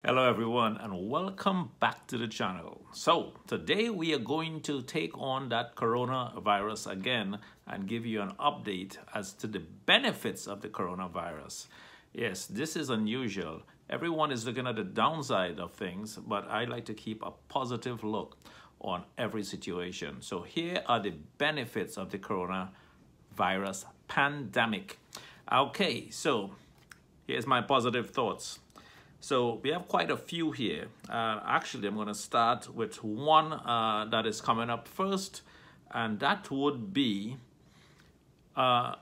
Hello everyone and welcome back to the channel. So today we are going to take on that coronavirus again and give you an update as to the benefits of the coronavirus. Yes, this is unusual. Everyone is looking at the downside of things, but I like to keep a positive look on every situation. So here are the benefits of the coronavirus pandemic. Okay, so here's my positive thoughts. So we have quite a few here. Actually, I'm going to start with one that is coming up first, and that would be the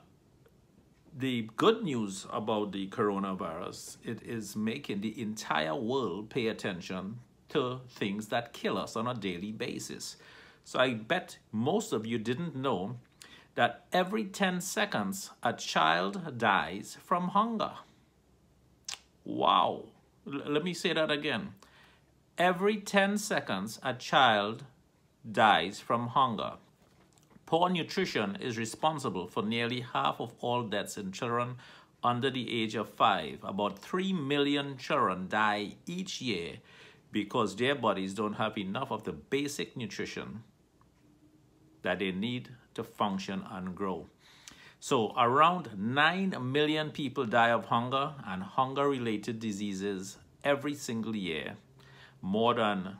good news about the coronavirus. It is making the entire world pay attention to things that kill us on a daily basis. So I bet most of you didn't know that every 10 seconds a child dies from hunger. Wow. Let me say that again. Every 10 seconds, a child dies from hunger. Poor nutrition is responsible for nearly half of all deaths in children under the age of 5. About 3 million children die each year because their bodies don't have enough of the basic nutrition that they need to function and grow. So around 9 million people die of hunger and hunger-related diseases every single year, more than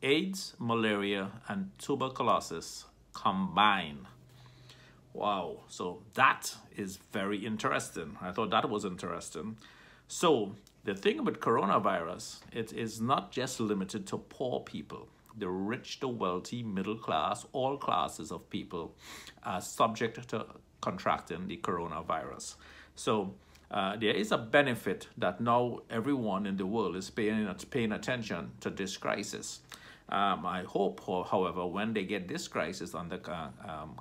AIDS, malaria, and tuberculosis combined. Wow, so that is very interesting. I thought that was interesting. So the thing with coronavirus, it is not just limited to poor people. The rich, the wealthy, middle class, all classes of people are subject to contracting the coronavirus. So there is a benefit that now everyone in the world is paying attention to this crisis. I hope, however, when they get this crisis under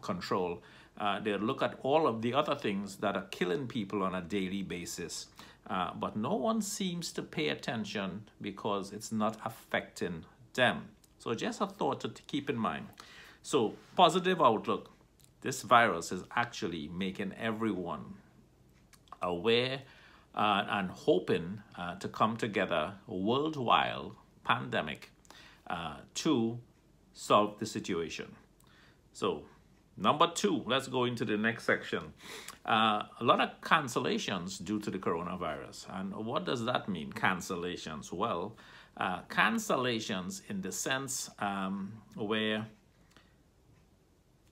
control, they'll look at all of the other things that are killing people on a daily basis. But no one seems to pay attention because it's not affecting them. So just a thought to keep in mind. So positive outlook. This virus is actually making everyone aware and hoping to come together worldwide pandemic to solve the situation. So number 2, let's go into the next section. A lot of cancellations due to the coronavirus. And what does that mean, cancellations? Well, cancellations in the sense where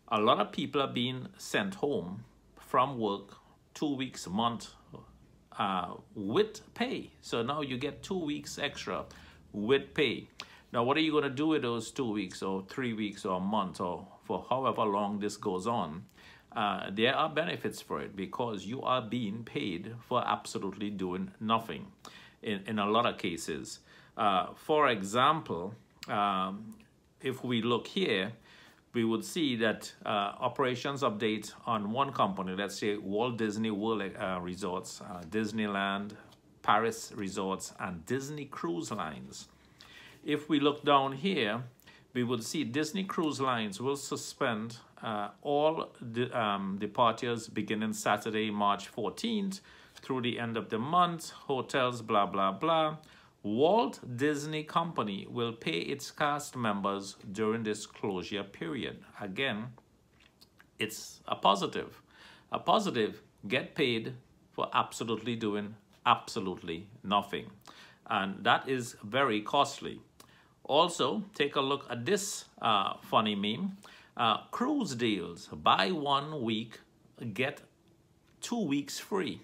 a lot of people are being sent home from work 2 weeks, a month with pay. So now you get 2 weeks extra with pay. Now, what are you going to do with those 2 weeks or 3 weeks or a month or for however long this goes on? There are benefits for it because you are being paid for absolutely doing nothing in a lot of cases. For example, if we look here, we would see that operations update on one company, let's say Walt Disney World Resorts, Disneyland, Paris Resorts, and Disney Cruise Lines. If we look down here, we would see Disney Cruise Lines will suspend all departures beginning Saturday, March 14th through the end of the month, hotels, blah, blah, blah. Walt Disney Company will pay its cast members during this closure period. Again, it's a positive. A positive, get paid for absolutely doing absolutely nothing. And that is very costly. Also, take a look at this funny meme. Cruise deals, buy 1 week, get 2 weeks free.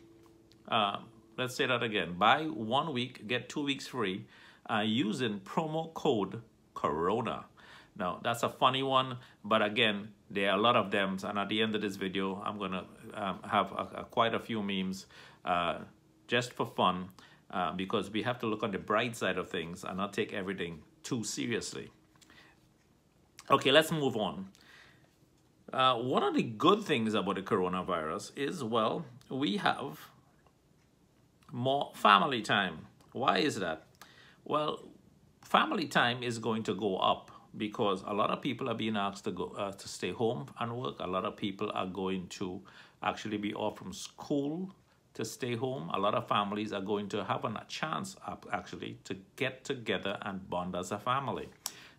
Let's say that again. Buy 1 week, get 2 weeks free using promo code Corona. Now, that's a funny one, but again, there are a lot of them. And at the end of this video, I'm going to have quite a few memes just for fun because we have to look on the bright side of things and not take everything too seriously. Okay, let's move on. One of the good things about the coronavirus is, well, we have more family time. Why is that? Well, family time is going to go up because a lot of people are being asked to go to stay home and work. A lot of people are going to actually be off from school to stay home, a lot of families are going to have a chance actually to get together and bond as a family.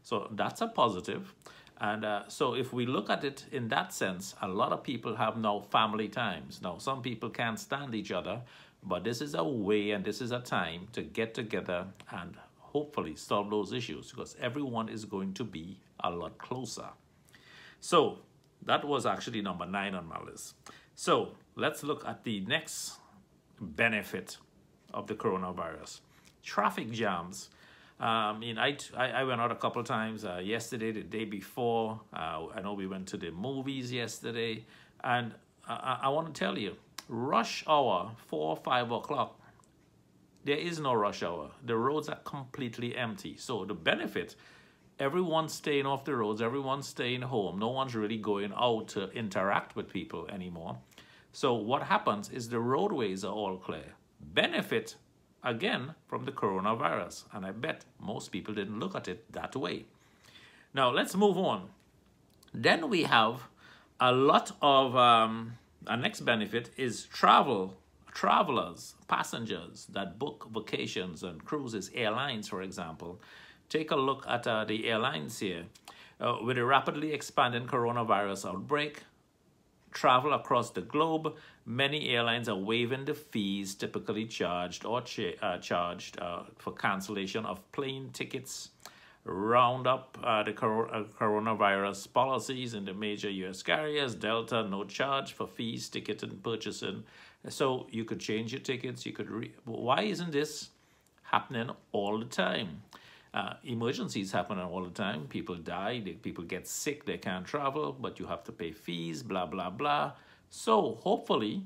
So that's a positive. And so if we look at it in that sense, a lot of people have now family times. Now, some people can't stand each other, but this is a way and this is a time to get together and hopefully solve those issues, because everyone is going to be a lot closer. So that was actually number 9 on my list. So let's look at the next benefit of the coronavirus. Traffic jams. I went out a couple of times yesterday, the day before. I know we went to the movies yesterday. And I want to tell you, rush hour, 4 or 5 o'clock, there is no rush hour. The roads are completely empty. So the benefit, everyone's staying off the roads, everyone's staying home. No one's really going out to interact with people anymore. So what happens is the roadways are all clear. Benefit, again, from the coronavirus. And I bet most people didn't look at it that way. Now, let's move on. Then we have a lot of, our next benefit is travelers, passengers that book vacations and cruises, airlines, for example. Take a look at the airlines here. With a rapidly expanding coronavirus outbreak, travel across the globe, many airlines are waiving the fees typically charged or charged for cancellation of plane tickets. Round up the coronavirus policies in the major U.S. carriers. Delta, no charge for fees, ticket and purchasing. So you could change your tickets. You could why isn't this happening all the time? Emergencies happening all the time. People die, people get sick, they can't travel, but you have to pay fees, blah, blah, blah. So hopefully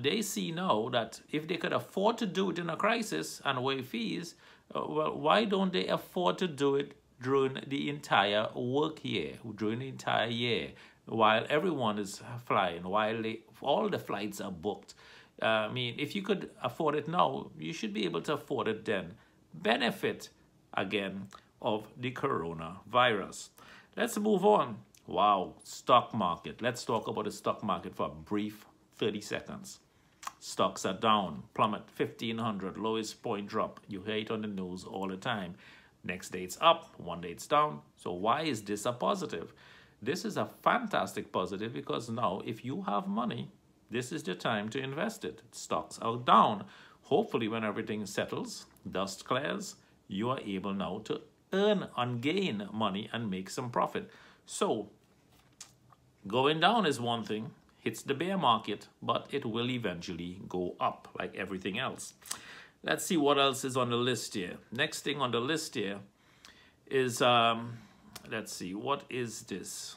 they see now that if they could afford to do it in a crisis and waive fees, well, why don't they afford to do it during the entire work year, during the entire year, while everyone is flying, while all the flights are booked? I mean, if you could afford it now, you should be able to afford it then. Benefit, again, of the coronavirus. Let's move on. Wow, stock market. Let's talk about the stock market for a brief 30 seconds. Stocks are down, plummet 1,500, lowest point drop. You hear it on the news all the time. Next day it's up, one day it's down. So why is this a positive? This is a fantastic positive because now if you have money, this is the time to invest it. Stocks are down. Hopefully when everything settles, dust clears, you are able now to earn and gain money and make some profit. So going down is one thing. Hits the bear market, but it will eventually go up like everything else. Let's see what else is on the list here. Next thing on the list here is, let's see, what is this?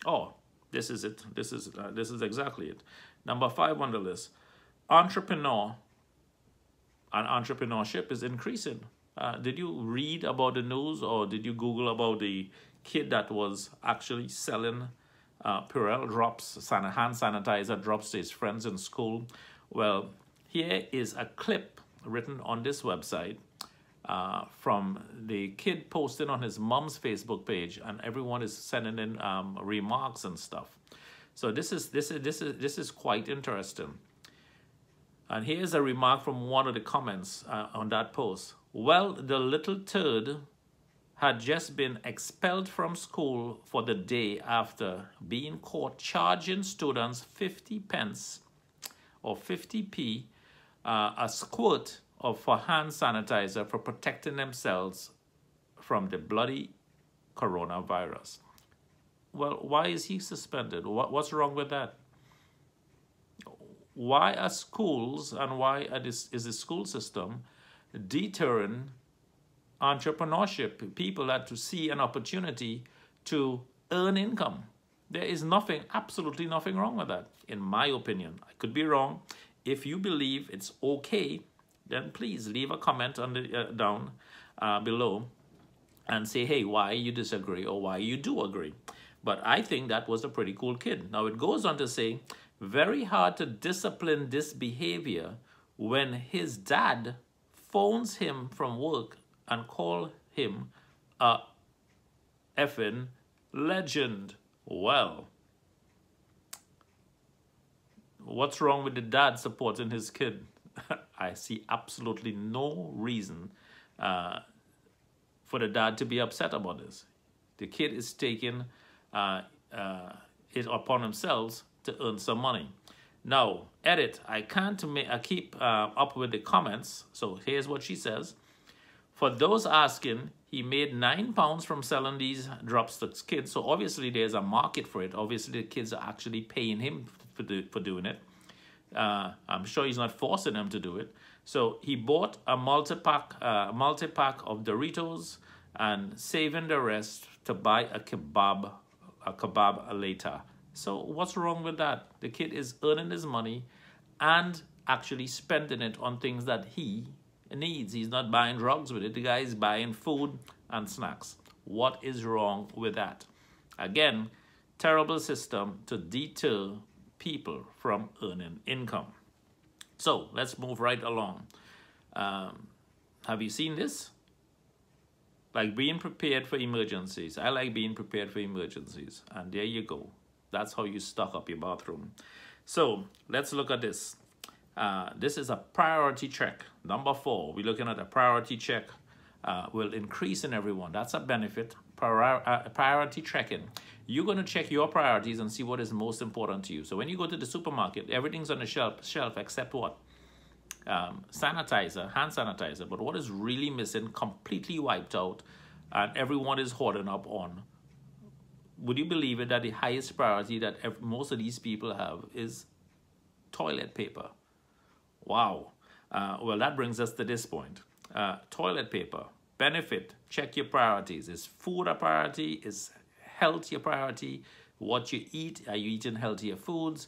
Oh, this is it. This is exactly it. Number 5 on the list. Entrepreneur and entrepreneurship is increasing. Did you read about the news or did you Google about the kid that was actually selling Purell drops, hand sanitizer drops to his friends in school? Well, here is a clip written on this website from the kid posted on his mom's Facebook page, and everyone is sending in remarks and stuff. So this is quite interesting. And here's a remark from one of the comments on that post. Well, the little turd had just been expelled from school for the day after being caught charging students 50 pence or 50p a squirt for hand sanitizer for protecting themselves from the bloody coronavirus. Well, why is he suspended? What's wrong with that? Why are schools and why is the school system deterring entrepreneurship, people that to see an opportunity to earn income? There is nothing, absolutely nothing wrong with that, in my opinion. I could be wrong. If you believe it's okay, then please leave a comment on the down below and say, hey, why you disagree or why you do agree. But I think that was a pretty cool kid. Now it goes on to say, very hard to discipline this behavior when his dad phones him from work and call him a effing legend. Well, what's wrong with the dad supporting his kid? I see absolutely no reason for the dad to be upset about this. The kid is taking it upon themselves to earn some money. Now, edit. I keep up with the comments. So here's what she says. For those asking, he made £9 from selling these drops to kids. So obviously there's a market for it. Obviously the kids are actually paying him for doing it. I'm sure he's not forcing them to do it. So he bought a multi-pack of Doritos and saving the rest to buy a kebab later. So what's wrong with that? The kid is earning his money and actually spending it on things that he needs. He's not buying drugs with it. The guy is buying food and snacks. What is wrong with that? Again, terrible system to deter people from earning income. So let's move right along. Have you seen this? Like being prepared for emergencies. I like being prepared for emergencies. And there you go. That's how you stock up your bathroom. So let's look at this. This is a priority check. Number 4, we're looking at a priority check will increase in everyone. That's a benefit. Priority checking. You're going to check your priorities and see what is most important to you. So when you go to the supermarket, everything's on the shelf except what? Sanitizer, hand sanitizer. But what is really missing, completely wiped out, and everyone is hoarding up on. Would you believe it that the highest priority that most of these people have is toilet paper? Wow. Well, that brings us to this point. Toilet paper, benefit, check your priorities. Is food a priority? Is health your priority? What you eat, are you eating healthier foods?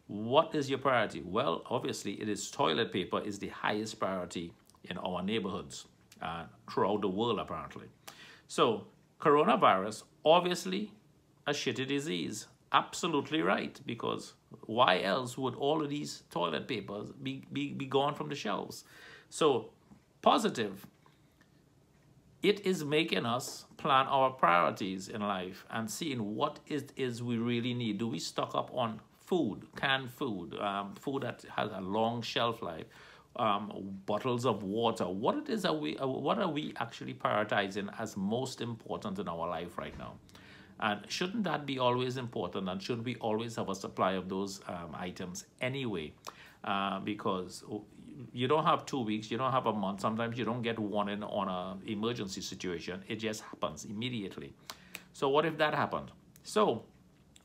What is your priority? Well, obviously, it is toilet paper is the highest priority in our neighborhoods throughout the world, apparently. So, coronavirus, obviously, a shitty disease. Absolutely right, because why else would all of these toilet papers be gone from the shelves? So, positive. It is making us plan our priorities in life and seeing what it is we really need. Do we stock up on food, canned food, food that has a long shelf life, bottles of water? What are we actually prioritizing as most important in our life right now? And shouldn't that be always important? And shouldn't we always have a supply of those items anyway? Because you don't have 2 weeks, you don't have a month. Sometimes you don't get one in on an emergency situation. It just happens immediately. So what if that happened? So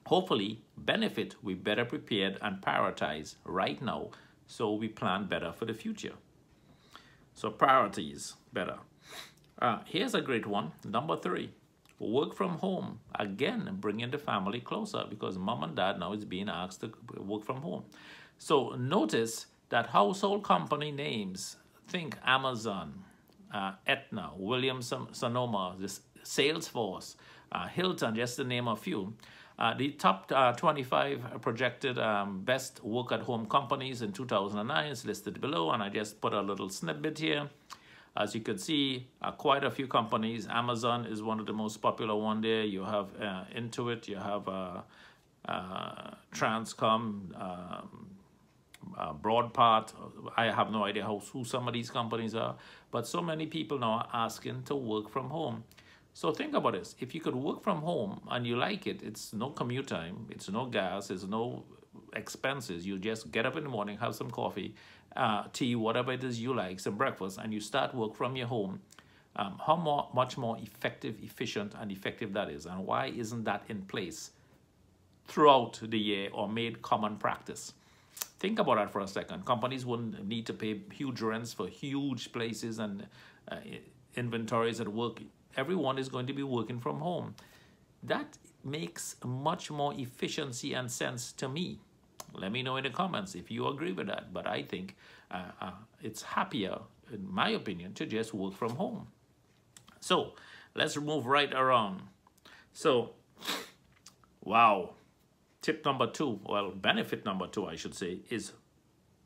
hopefully, benefit, we better prepared and prioritize right now so we plan better for the future. So priorities, better. Here's a great one, number 3. Work from home. Again, bringing the family closer because mom and dad now is being asked to work from home. So notice that household company names, think Amazon, Aetna, Williams-Sonoma, Salesforce, Hilton, just to name a few. The top 25 projected best work-at-home companies in 2009 is listed below, and I just put a little snippet here. As you can see, quite a few companies. Amazon is one of the most popular one there. You have Intuit, you have Transcom, Broadpart. I have no idea who some of these companies are, but so many people now are asking to work from home. So think about this. If you could work from home and you like it, it's no commute time, it's no gas, it's no expenses. You just get up in the morning, have some coffee, tea, whatever it is you like, some breakfast, and you start work from your home. Much more effective, efficient, and effective that is, and why isn't that in place throughout the year or made common practice? Think about that for a second. Companies wouldn't need to pay huge rents for huge places and inventories at work. Everyone is going to be working from home. That makes much more efficiency and sense to me. Let me know in the comments if you agree with that. But I think it's happier, in my opinion, to just work from home. So let's move right around. So, wow. Tip number 2, well, benefit number 2, I should say, is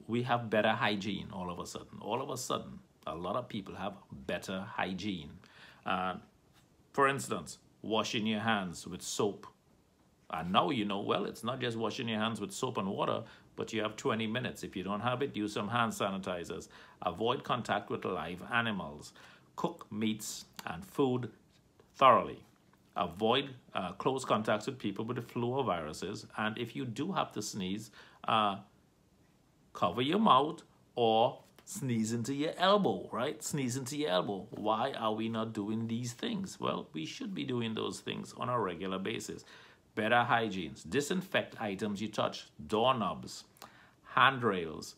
we have better hygiene all of a sudden. All of a sudden, a lot of people have better hygiene. For instance, washing your hands with soap. And now you know, well, it's not just washing your hands with soap and water, but you have 20 minutes. If you don't have it, use some hand sanitizers. Avoid contact with live animals. Cook meats and food thoroughly. Avoid close contacts with people with the flu or viruses. And if you do have to sneeze, cover your mouth or sneeze into your elbow, right? Sneeze into your elbow. Why are we not doing these things? Well, we should be doing those things on a regular basis. Better hygiene. Disinfect items you touch. Doorknobs, handrails,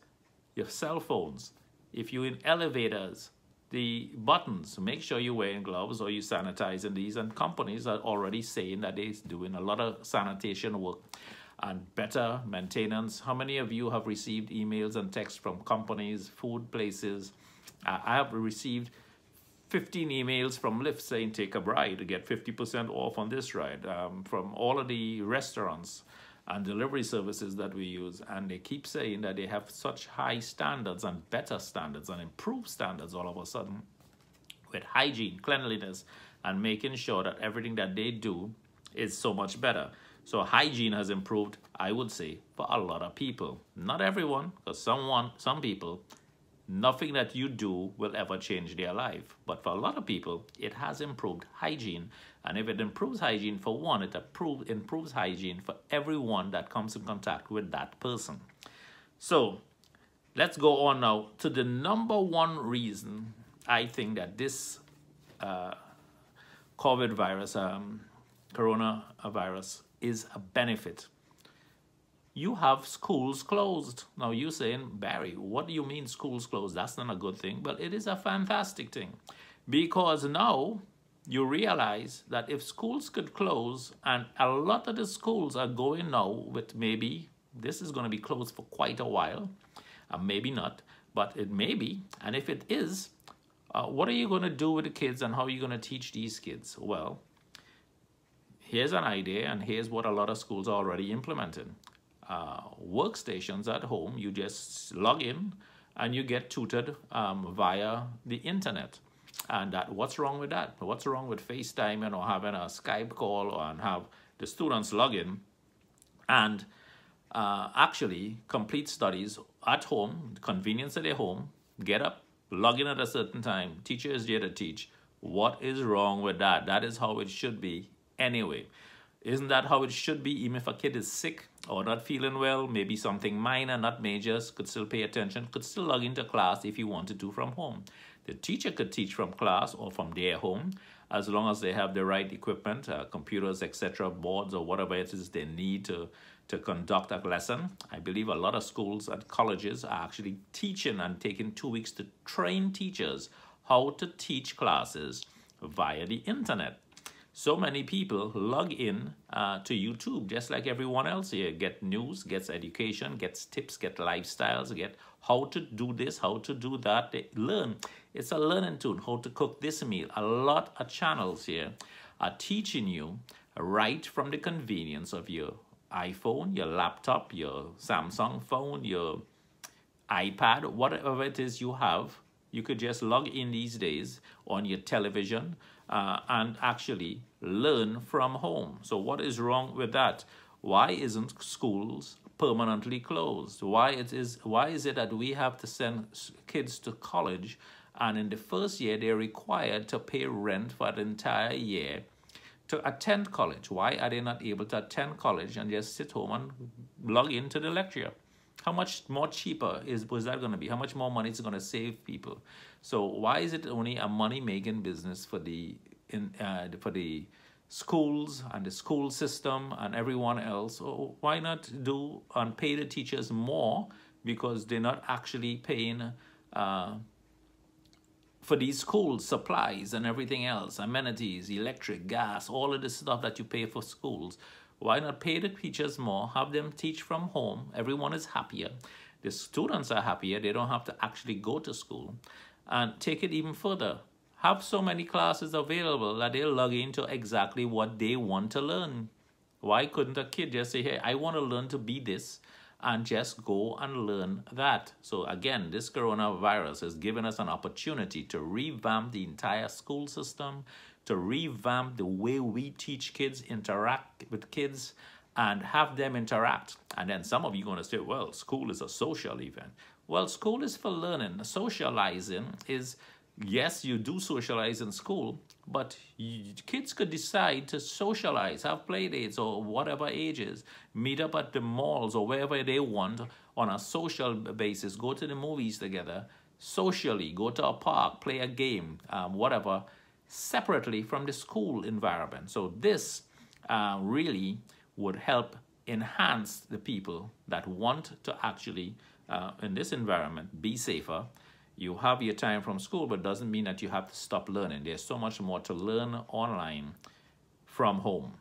your cell phones. If you're in elevators, the buttons, make sure you're wearing gloves or you're sanitizing these. And companies are already saying that they're doing a lot of sanitation work and better maintenance. How many of you have received emails and texts from companies, food places? I have received 15 emails from Lyft saying take a ride to get 50% off on this ride, from all of the restaurants and delivery services that we use. And they keep saying that they have such high standards and better standards and improved standards all of a sudden with hygiene, cleanliness, and making sure that everything that they do is so much better. So hygiene has improved, I would say, for a lot of people. Not everyone, because some people, nothing that you do will ever change their life. But for a lot of people, it has improved hygiene. And if it improves hygiene for one, it improves hygiene for everyone that comes in contact with that person. So let's go on now to the number one reason I think that this coronavirus is a benefit. You have schools closed. Now you're saying, Barry, what do you mean schools closed? That's not a good thing. Well, it is a fantastic thing, because now you realize that if schools could close, and a lot of the schools are going now with maybe this is going to be closed for quite a while, maybe not, but it may be. And if it is, what are you going to do with the kids and how are you going to teach these kids? Well, here's an idea, and here's what a lot of schools are already implementing. Workstations at home, you just log in and you get tutored via the internet. And what's wrong with that? What's wrong with FaceTime or having a Skype call and have the students log in and actually complete studies at home, the convenience of their home, get up, log in at a certain time, teacher is there to teach. What is wrong with that? That is how it should be anyway. Isn't that how it should be? Even if a kid is sick or not feeling well, maybe something minor, not major, could still pay attention, could still log into class if you want to do from home. The teacher could teach from class or from their home, as long as they have the right equipment, computers, etc., boards, or whatever it is they need to conduct a lesson. I believe a lot of schools and colleges are actually teaching and taking 2 weeks to train teachers how to teach classes via the internet. So many people log in to YouTube, just like everyone else here, get news, gets education, gets tips, get lifestyles, get how to do this, how to do that. They learn. It's a learning tool, how to cook this meal. A lot of channels here are teaching you right from the convenience of your iPhone, your laptop, your Samsung phone, your iPad, whatever it is you have. You could just log in these days on your television and actually learn from home. So what is wrong with that? Why isn't schools permanently closed? Why is it that we have to send kids to college and in the first year they're required to pay rent for the entire year to attend college? Why are they not able to attend college and just sit home and log into the lecture? How much more cheaper was that going to be? How much more money is it going to save people? So why is it only a money-making business for the schools and the school system and everyone else? Or why not do and pay the teachers more, because they're not actually paying for these schools, supplies and everything else, amenities, electric, gas, all of this stuff that you pay for schools. Why not pay the teachers more, have them teach from home? Everyone is happier. The students are happier. They don't have to actually go to school. And take it even further. Have so many classes available that they'll log into exactly what they want to learn. Why couldn't a kid just say, hey, I want to learn to be this, and just go and learn that? So again, this coronavirus has given us an opportunity to revamp the entire school system, to revamp the way we teach kids, interact with kids, and have them interact. And then some of you are going to say, well, school is a social event. Well, school is for learning. Socializing is, yes, you do socialize in school, but kids could decide to socialize, have play dates or whatever ages, meet up at the malls or wherever they want on a social basis, go to the movies together, socially, go to a park, play a game, whatever, separately from the school environment. So this really would help enhance the people that want to actually, in this environment, be safer. You have your time from school, but doesn't mean that you have to stop learning. There's so much more to learn online from home.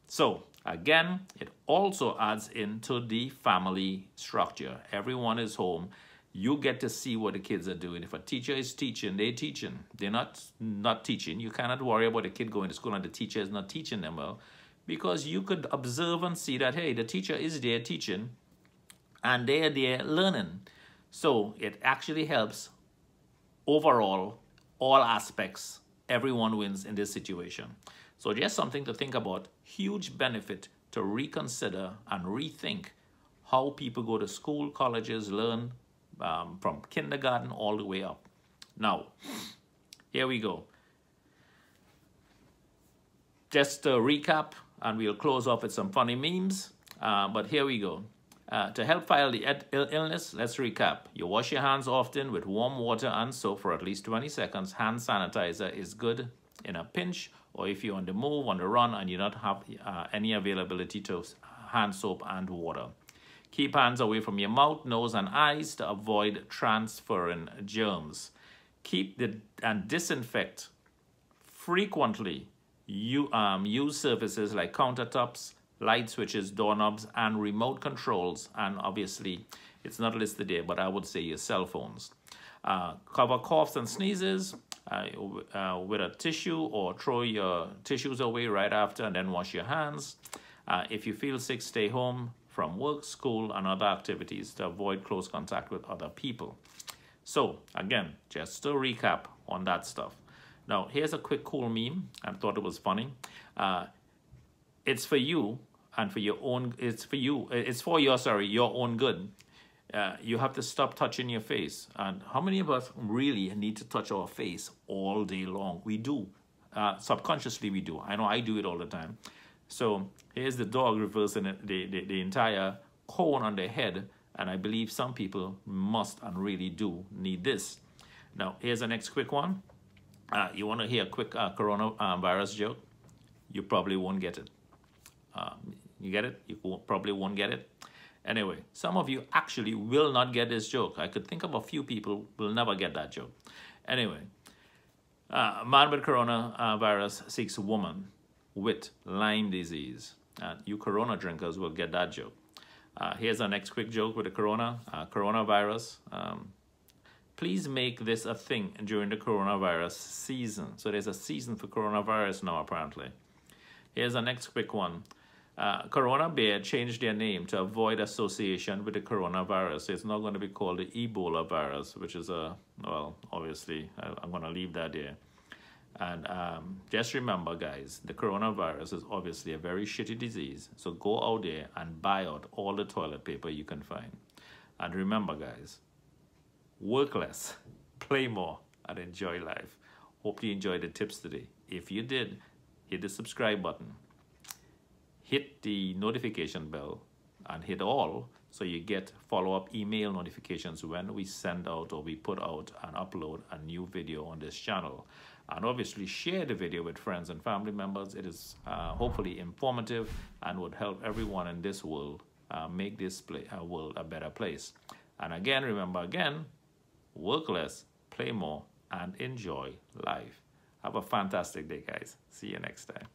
So again, it also adds into the family structure. Everyone is home. You get to see what the kids are doing. If a teacher is teaching, they're teaching. They're not teaching. You cannot worry about a kid going to school and the teacher is not teaching them well, because you could observe and see that, hey, the teacher is there teaching and they're there learning. So it actually helps overall, all aspects. Everyone wins in this situation. So just something to think about. Huge benefit to reconsider and rethink how people go to school, colleges, learn from kindergarten all the way up. Now, here we go. Just to recap, and we'll close off with some funny memes, but here we go. To help fight the illness, let's recap. You wash your hands often with warm water and soap for at least 20 seconds. Hand sanitizer is good in a pinch, or if you're on the move, on the run, and you don't have any availability to hand soap and water. Keep hands away from your mouth, nose, and eyes to avoid transferring germs. Keep and disinfect frequently. Use surfaces like countertops, light switches, doorknobs, and remote controls. And obviously, it's not listed there, but I would say your cell phones. Cover coughs and sneezes with a tissue, or throw your tissues away right after and then wash your hands. If you feel sick, stay home from work, school, and other activities to avoid close contact with other people. So again, just to recap on that stuff. Now, here's a quick cool meme. I thought it was funny. It's for you and for your own, it's for your own good. You have to stop touching your face. And how many of us really need to touch our face all day long? We do. Subconsciously, we do. I know I do it all the time. So here's the dog reversing the entire cone on their head. And I believe some people must and really do need this. Now, here's the next quick one. You want to hear a quick coronavirus joke? You probably won't get it. You get it? You probably won't get it. Anyway, some of you actually will not get this joke. I could think of a few people will never get that joke. Anyway, man with coronavirus seeks woman with Lyme disease. You corona drinkers will get that joke. Here's our next quick joke with the coronavirus. Please make this a thing during the coronavirus season. So there's a season for coronavirus now, apparently. Here's the next quick one. Corona Bear changed their name to avoid association with the coronavirus. It's not going to be called the Ebola virus, which is well, obviously, I'm going to leave that there. And just remember, guys, the coronavirus is obviously a very shitty disease. So go out there and buy out all the toilet paper you can find. And remember, guys, work less, play more, and enjoy life. Hope you enjoyed the tips today. If you did, hit the subscribe button, hit the notification bell, and hit all so you get follow-up email notifications when we send out or we put out and upload a new video on this channel. And obviously share the video with friends and family members. It is hopefully informative and would help everyone in this world make this world a better place. And again, remember, work less, play more, and enjoy life. Have a fantastic day, guys. See you next time.